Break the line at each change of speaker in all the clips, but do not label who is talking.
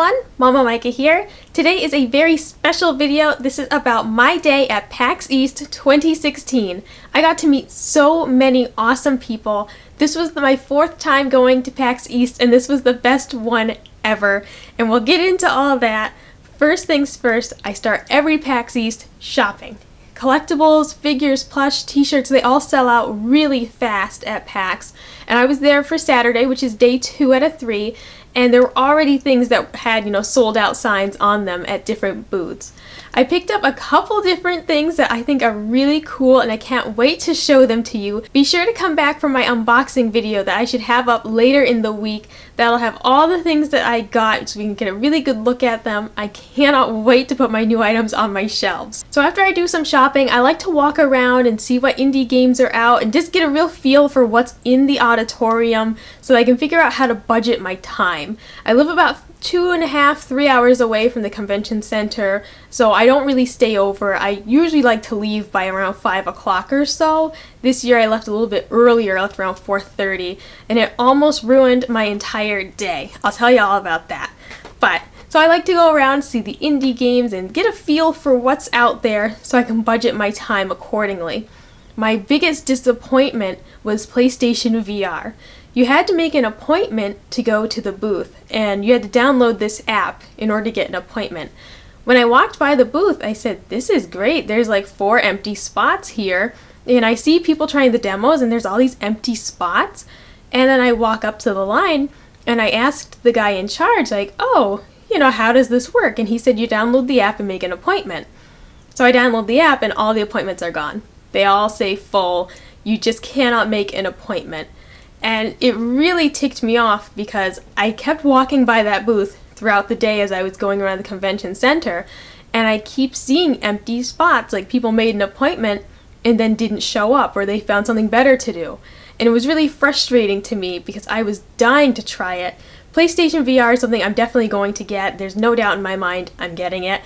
everyone, Mama Micah here. Today is a very special video. This is about my day at PAX East 2016. I got to meet so many awesome people. This was my fourth time going to PAX East and this was the best one ever. And we'll get into all that. First things first, I start every PAX East shopping. Collectibles, figures, plush, t-shirts, they all sell out really fast at PAX. And I was there for Saturday, which is day 2 out of 3. And there were already things that had, sold out signs on them at different booths. I picked up a couple different things that I think are really cool and I can't wait to show them to you. Be sure to come back for my unboxing video that I should have up later in the week. That'll have all the things that I got so we can get a really good look at them. I cannot wait to put my new items on my shelves. So after I do some shopping, I like to walk around and see what indie games are out and just get a real feel for what's in the auditorium so I can figure out how to budget my time. I live about 2.5–3 hours away from the convention center, so I don't really stay over. I usually like to leave by around 5 o'clock or so. This year I left a little bit earlier, I left around 4:30, and it almost ruined my entire day. I'll tell you all about that. So I like to go around, see the indie games, and get a feel for what's out there so I can budget my time accordingly. My biggest disappointment was PlayStation VR. You had to make an appointment to go to the booth, and you had to download this app in order to get an appointment. When I walked by the booth, I said, this is great. There's like 4 empty spots here, and I see people trying the demos, and there's all these empty spots. And then I walk up to the line, and I asked the guy in charge, like, oh, how does this work? And he said, you download the app and make an appointment. So I download the app, and all the appointments are gone. They all say full. You just cannot make an appointment. And it really ticked me off because I kept walking by that booth throughout the day as I was going around the convention center, and I keep seeing empty spots, like people made an appointment and then didn't show up, or they found something better to do. And it was really frustrating to me because I was dying to try it. PlayStation VR is something I'm definitely going to get. There's no doubt in my mind I'm getting it.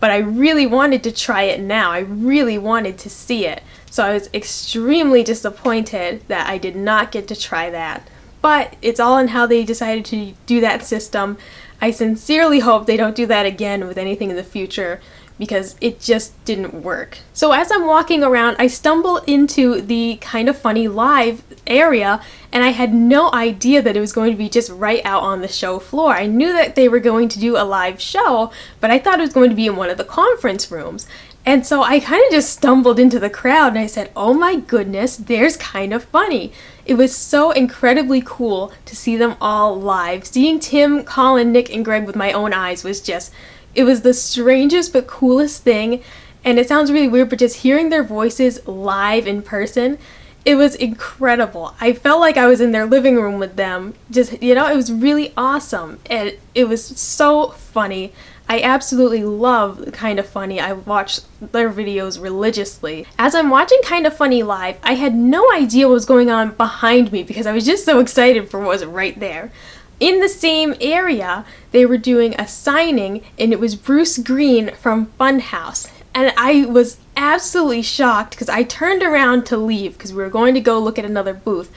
But I really wanted to try it now. I really wanted to see it. So I was extremely disappointed that I did not get to try that. But it's all in how they decided to do that system. I sincerely hope they don't do that again with anything in the future because it just didn't work. So as I'm walking around, I stumble into the Kind of Funny Live area, and I had no idea that it was going to be just right out on the show floor. I knew that they were going to do a live show, but I thought it was going to be in one of the conference rooms. And so I kind of just stumbled into the crowd and I said, oh my goodness, there's Kind of Funny. It was so incredibly cool to see them all live. Seeing Tim, Colin, Nick, and Greg with my own eyes was just, it was the strangest but coolest thing. And it sounds really weird, but just hearing their voices live in person, it was incredible. I felt like I was in their living room with them. Just, it was really awesome. And it was so funny. I absolutely love Kind of Funny. I watch their videos religiously. As I'm watching Kind of Funny live, I had no idea what was going on behind me because I was just so excited for what was right there. In the same area, they were doing a signing, and it was Bruce Green from Funhaus. And I was absolutely shocked because I turned around to leave because we were going to go look at another booth.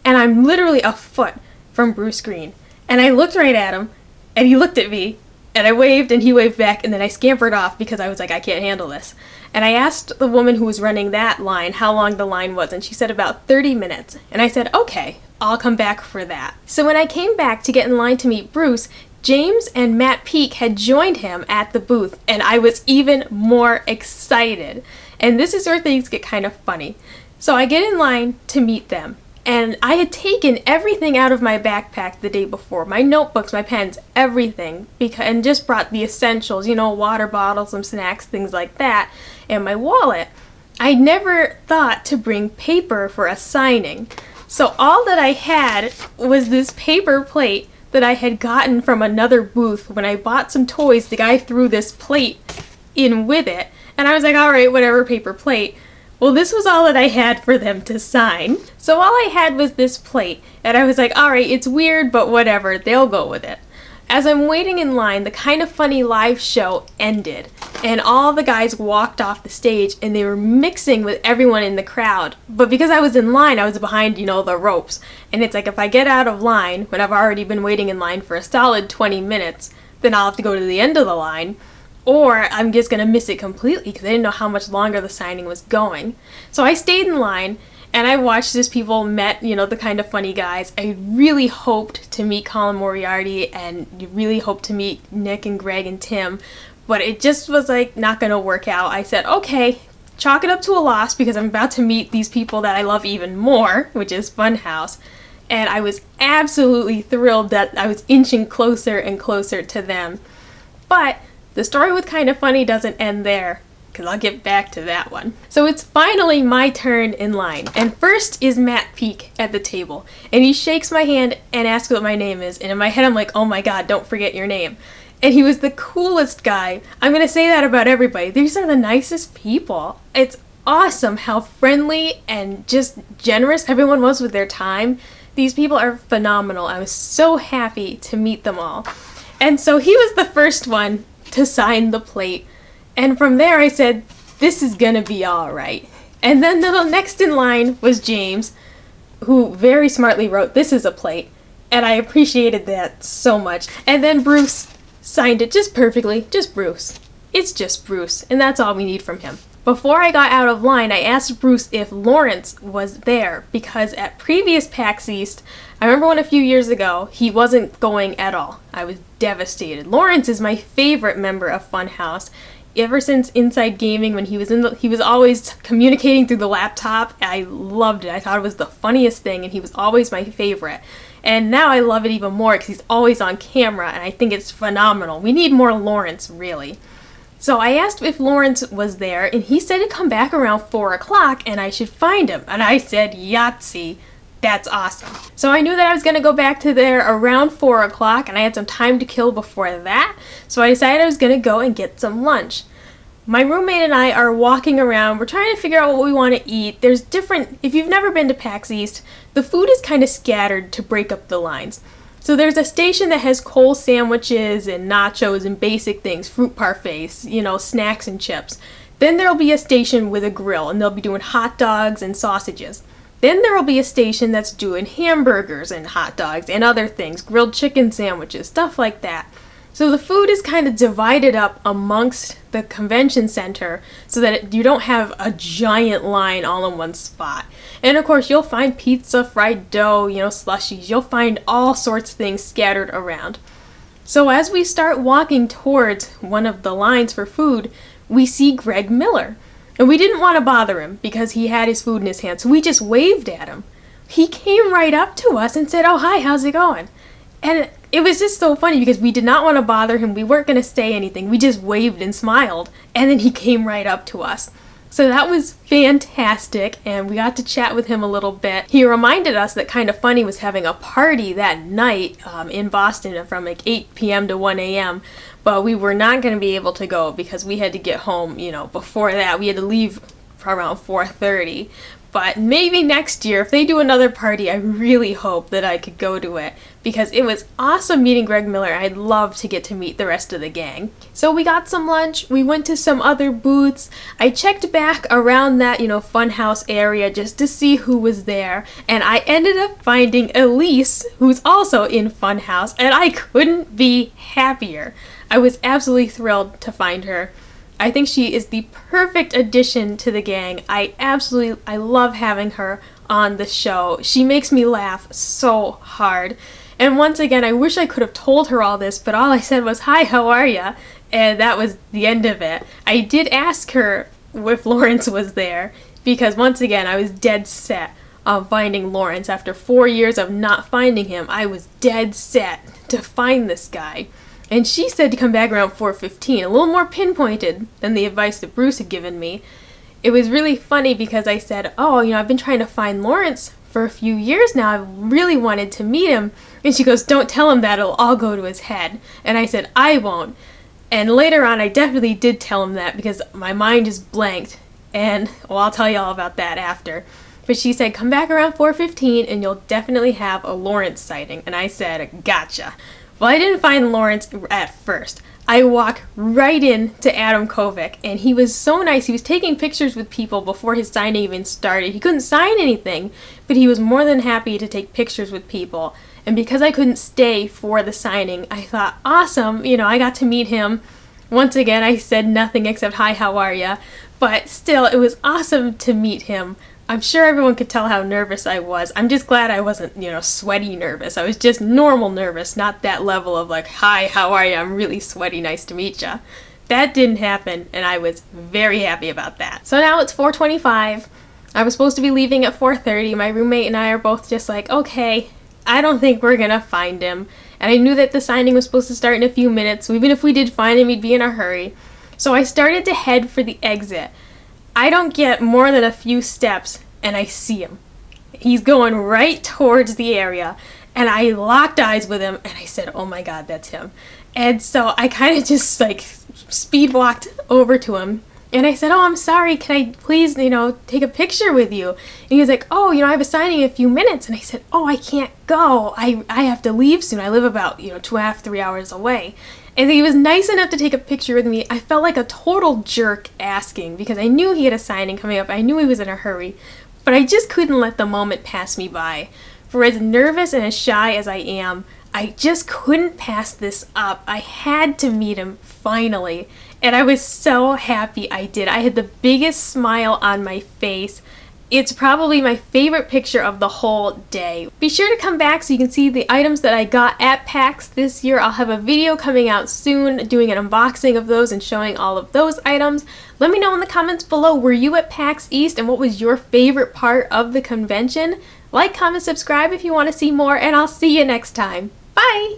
And I'm literally a foot from Bruce Green. And I looked right at him, and he looked at me, and I waved, and he waved back, and then I scampered off because I was like, I can't handle this. And I asked the woman who was running that line how long the line was, and she said about 30 minutes. And I said, okay, I'll come back for that. So when I came back to get in line to meet Bruce, James and Matt Peak had joined him at the booth, and I was even more excited. And this is where things get kind of funny. So I get in line to meet them. And I had taken everything out of my backpack the day before, my notebooks, my pens, everything, and just brought the essentials, water bottles, some snacks, things like that, and my wallet. I never thought to bring paper for a signing. So all that I had was this paper plate that I had gotten from another booth. When I bought some toys, the guy threw this plate in with it, and I was like, all right, whatever, paper plate. Well, this was all that I had for them to sign. So all I had was this plate, and I was like, all right, it's weird, but whatever, they'll go with it. As I'm waiting in line, the Kind of Funny live show ended, and all the guys walked off the stage, and they were mixing with everyone in the crowd. But because I was in line, I was behind, the ropes. And it's like if I get out of line, when I've already been waiting in line for a solid 20 minutes, then I'll have to go to the end of the line, or I'm just going to miss it completely because I didn't know how much longer the signing was going. So I stayed in line, and I watched as people met, the kind of funny guys. I really hoped to meet Colin Moriarty, and really hoped to meet Nick and Greg and Tim, but it just was not going to work out. I said, okay, chalk it up to a loss because I'm about to meet these people that I love even more, which is Funhaus. And I was absolutely thrilled that I was inching closer and closer to them. But the story with Kinda Funny doesn't end there, because I'll get back to that one. So it's finally my turn in line, and first is Matt Peak at the table, and he shakes my hand and asks what my name is, and in my head I'm like, oh my god, don't forget your name. And he was the coolest guy. I'm gonna say that about everybody. These are the nicest people. It's awesome how friendly and just generous everyone was with their time. These people are phenomenal. I was so happy to meet them all. And so he was the first one to sign the plate. And from there I said, this is gonna be alright. And then the next in line was James, who very smartly wrote, this is a plate. And I appreciated that so much. And then Bruce signed it just perfectly, just Bruce. It's just Bruce, and that's all we need from him. Before I got out of line, I asked Bruce if Lawrence was there, because at previous PAX East, I remember when a few years ago, he wasn't going at all. I was devastated. Lawrence is my favorite member of Funhaus. Ever since Inside Gaming, when he was always communicating through the laptop, I loved it. I thought it was the funniest thing, and he was always my favorite. And now I love it even more because he's always on camera, and I think it's phenomenal. We need more Lawrence, really. So I asked if Lawrence was there, and he said to come back around 4 o'clock and I should find him. And I said, Yahtzee, that's awesome. So I knew that I was going to go back to there around 4 o'clock, and I had some time to kill before that. So I decided I was going to go and get some lunch. My roommate and I are walking around. We're trying to figure out what we want to eat. There's different, if you've never been to PAX East, the food is kind of scattered to break up the lines. So there's a station that has coal sandwiches and nachos and basic things, fruit parfaits, snacks and chips. Then there'll be a station with a grill, and they'll be doing hot dogs and sausages. Then there'll be a station that's doing hamburgers and hot dogs and other things, grilled chicken sandwiches, stuff like that. So the food is kind of divided up amongst the convention center so that you don't have a giant line all in one spot. And of course you'll find pizza, fried dough, slushies. You'll find all sorts of things scattered around. So as we start walking towards one of the lines for food, we see Greg Miller. And we didn't want to bother him because he had his food in his hand, so we just waved at him. He came right up to us and said, oh, hi, how's it going? And it was just so funny because we did not want to bother him. We weren't going to say anything. We just waved and smiled. And then he came right up to us. So that was fantastic, and we got to chat with him a little bit. He reminded us that Kinda Funny was having a party that night in Boston from 8 p.m. to 1 a.m., but we were not going to be able to go because we had to get home, before that. We had to leave around 4:30. But maybe next year, if they do another party, I really hope that I could go to it because it was awesome meeting Greg Miller. I'd love to get to meet the rest of the gang. So we got some lunch, we went to some other booths. I checked back around that, Funhaus area just to see who was there, and I ended up finding Elise, who's also in Funhaus, and I couldn't be happier. I was absolutely thrilled to find her. I think she is the perfect addition to the gang. I love having her on the show. She makes me laugh so hard. And once again, I wish I could have told her all this, but all I said was, hi, how are ya? And that was the end of it. I did ask her if Lawrence was there, because once again, I was dead set on finding Lawrence. After 4 years of not finding him, I was dead set to find this guy. And she said to come back around 4:15, a little more pinpointed than the advice that Bruce had given me. It was really funny because I said, oh, I've been trying to find Lawrence for a few years now. I've really wanted to meet him. And she goes, don't tell him that, it'll all go to his head. And I said, I won't. And later on, I definitely did tell him that because my mind just blanked. And, well, I'll tell you all about that after. But she said, come back around 4:15 and you'll definitely have a Lawrence sighting. And I said, gotcha. Well, I didn't find Lawrence at first. I walked right in to Adam Kovic, and he was so nice. He was taking pictures with people before his signing even started. He couldn't sign anything, but he was more than happy to take pictures with people. And because I couldn't stay for the signing, I thought, awesome, I got to meet him. Once again, I said nothing except, hi, how are ya? But still, it was awesome to meet him. I'm sure everyone could tell how nervous I was. I'm just glad I wasn't, sweaty nervous. I was just normal nervous, not that level of like, hi, how are ya? I'm really sweaty, nice to meet ya. That didn't happen, and I was very happy about that. So now it's 4:25. I was supposed to be leaving at 4:30. My roommate and I are both just like, okay, I don't think we're gonna find him. And I knew that the signing was supposed to start in a few minutes, so even if we did find him, he'd be in a hurry. So I started to head for the exit. I don't get more than a few steps, and I see him. He's going right towards the area, and I locked eyes with him, and I said, oh my god, that's him. And so I kind of just like speed walked over to him, and I said, oh, I'm sorry, can I please, take a picture with you? And he was like, oh, I have a signing in a few minutes. And I said, oh, I can't go. I have to leave soon. I live about, 2.5, 3 hours away. And he was nice enough to take a picture with me. I felt like a total jerk asking because I knew he had a signing coming up. I knew he was in a hurry, but I just couldn't let the moment pass me by. For as nervous and as shy as I am, I just couldn't pass this up. I had to meet him finally. And I was so happy I did. I had the biggest smile on my face. It's probably my favorite picture of the whole day. Be sure to come back so you can see the items that I got at PAX this year. I'll have a video coming out soon doing an unboxing of those and showing all of those items. Let me know in the comments below, were you at PAX East and what was your favorite part of the convention? Like, comment, subscribe if you want to see more, and I'll see you next time. Bye!